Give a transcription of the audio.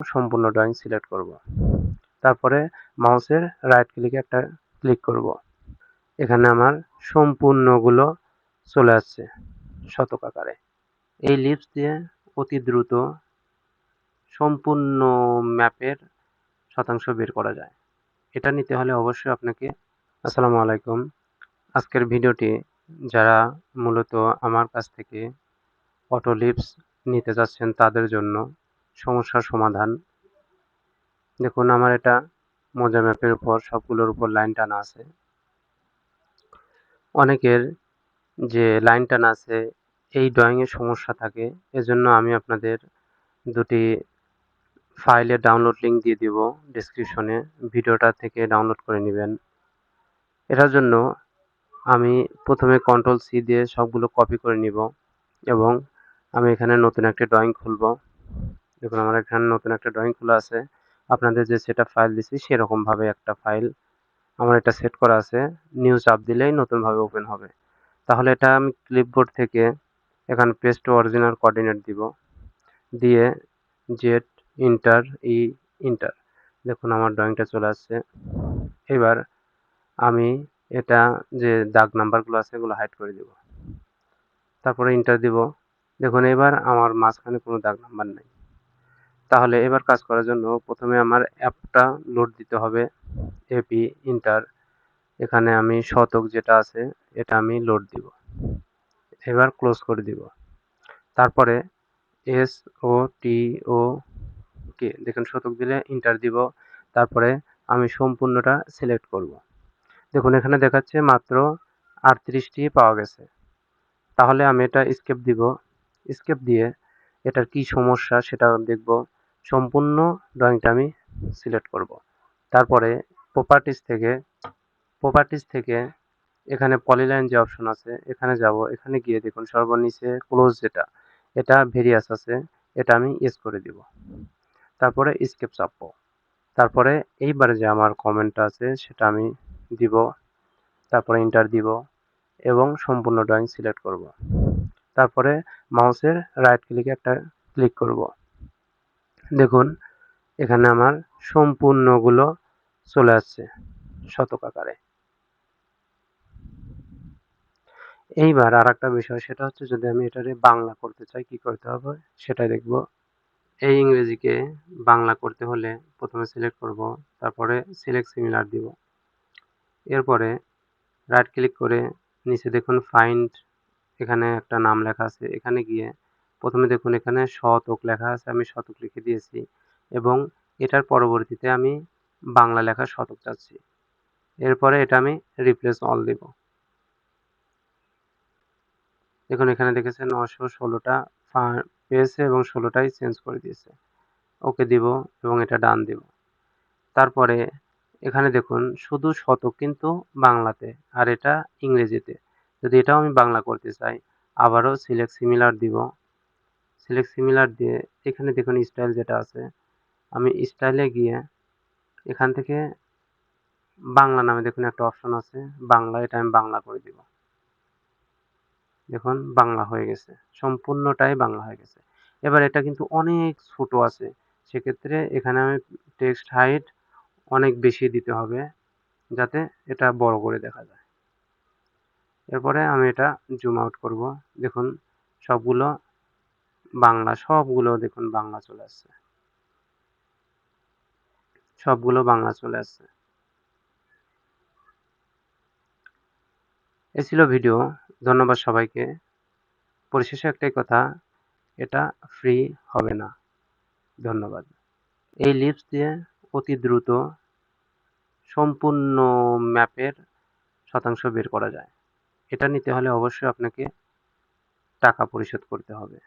সম্পূর্ণ drawing select করব। তারপরে মাউসের রাইট ক্লিকে একটা ক্লিক করব। এখানে আমার সম্পূর্ণগুলো চলে আসছে শতক আকারে। এই লিপস দিয়ে অতি দ্রুত সম্পূর্ণ ম্যাপের শতাংশ বের করা যায়। এটা নিতে হলে অবশ্যই আপনাকে আসসালামু আলাইকুম। আজকের ভিডিওটি যারা মূলত আমার কাছ থেকে অটো লিপস নিতে চাচ্ছেন তাদের জন্য সমস্যার সমাধান। দেখুন আমার এটা মোজা ম্যাপের উপর সবগুলোর উপর লাইন টানা আছে। অনেকের যে লাইন টানা আছে এই ড্রয়িংয়ে সমস্যা থাকে। এজন্য আমি আপনাদের দুটি ফাইলের ডাউনলোড লিংক দিয়ে দিব ডেসক্রিপশনে। ভিডিওটা থেকে ডাউনলোড করে নেবেন। এটার জন্য আমি প্রথমে কন্ট্রোল-সি দিয়ে সবগুলো কপি করে নিব এবং আমি এখানে নতুন একটা ড্রয়িং খুলব। দেখুন আমার এখানে নতুন একটা ড্রয়িং খোলা আছে। আপনাদের যে সেটআপ ফাইল দিছি সেরকমভাবে একটা ফাইল আমার এটা সেট করা আছে। নিউ চাপ দিলেই নতুনভাবে ওপেন হবে। তাহলে এটা আমি ক্লিপবোর্ড থেকে এখানে পেস্ট টু অরিজিনাল কোঅর্ডিনেট দিব। দিয়ে জেড এন্টার এন্টার। দেখুন আমার ড্রয়িংটা চলে আসছে। এবার আমি এটা যে দাগ নাম্বারগুলো আছে এগুলো হাইড করে দিব। তারপরে এন্টার দিব। দেখুন এবার আমার মাঝখানে কোনো দাগ নাম্বার নাই। তাহলে এবার কাজ করার জন্য প্রথমে আমার অ্যাপটা লোড দিতে হবে। AP enter. এখানে আমি শতক যেটা আছে এটা আমি লোড দিব। এবার ক্লোজ করে দিব। তারপরে SOTOK দেখুন শতক দিলে এন্টার দিব। তারপরে আমি সম্পূর্ণটা সিলেক্ট করব। দেখুন এখানে দেখাচ্ছে মাত্র ৩৮টি পাওয়া গেছে। তাহলে আমি এটা স্কেপ দিব। স্কেপ দিয়ে এটার কি সমস্যা সেটা দেখব। সম্পূর্ণ ড্রয়িংটা আমি সিলেক্ট করব। তারপরে প্রপার্টিজ থেকে এখানে পলিলাইন যে অপশন আছে এখানে যাব। এখানে গিয়ে দেখুন সর্বনিচে ক্লোজ যেটা এটা ভেরিয়াস আছে এটা আমি ইয়েস করে দিব। তারপরে স্কেপ চাপবো। তারপরে এইবারে যে আমার কমেন্টটা আছে সেটা আমি দিব। তারপরে এন্টার দিব এবং সম্পূর্ণ ড্রয়িং সিলেক্ট করব। তারপরে মাউসের রাইট ক্লিকে একটা ক্লিক করব। দেখুন এখানে আমার সম্পূর্ণগুলো চলে আসছে শতক আকারে। এইবার আরেকটা বিষয় সেটা হচ্ছে যদি আমি এটারে বাংলা করতে চাই কি করতে হবে সেটাই দেখব। এই ইংরেজিকে বাংলা করতে হলে প্রথমে সিলেক্ট করব, তারপরে সিলেক্ট সিমিলার দিব। এরপরে রাইট ক্লিক করে নিচে দেখুন ফাইন্ড এখানে একটা নাম লেখা আছে। এখানে গিয়ে প্রথমে দেখুন এখানে শতক লেখা আছে, আমি শতক লিখে দিয়েছি এবং এটার পরবর্তীতে আমি বাংলা লেখা শতক চাচ্ছি। এরপরে এটা আমি রিপ্লেস অল দিব। দেখুন এখানে দেখেছেন 916টা পেয়েছে এবং 16টাই চেঞ্জ করে দিয়েছে। ওকে দিব এবং এটা ডান দিব। তারপরে এখানে দেখুন শুধু শতক কিন্তু বাংলাতে আর এটা ইংরেজিতে। যদি এটাও আমি বাংলা করতে চাই আবারও সিলেক্ট সিমিলার দিব। সিলেক্ট সিমিলার দিয়ে এখানে দেখুন স্টাইল যেটা আছে আমি স্টাইলে গিয়ে এখান থেকে বাংলা নামে দেখুন একটা অপশন আছে বাংলা, এটা আমি বাংলা করে দিব। দেখুন বাংলা হয়ে গেছে, সম্পূর্ণটাই বাংলা হয়ে গেছে। এবার এটা কিন্তু অনেক ছোট আছে, সেক্ষেত্রে এখানে আমি টেক্সট হাইট অনেক বেশি দিতে হবে যাতে এটা বড় করে দেখা যায়। এরপরে আমি এটা জুম আউট করব। দেখুন সবগুলো বাংলা, সবগুলো দেখুন বাংলা চলে আসছে, সবগুলো বাংলা চলে আসছে। এ ছিল ভিডিও। ধন্যবাদ সবাইকে। পরিশেষে একটাই কথা, এটা ফ্রি হবে না। ধন্যবাদ। এই লিপস দিয়ে অতি দ্রুত সম্পূর্ণ ম্যাপের শতাংশ বের করা যায়। এটা নিতে হলে অবশ্যই আপনাকে টাকা পরিশোধ করতে হবে।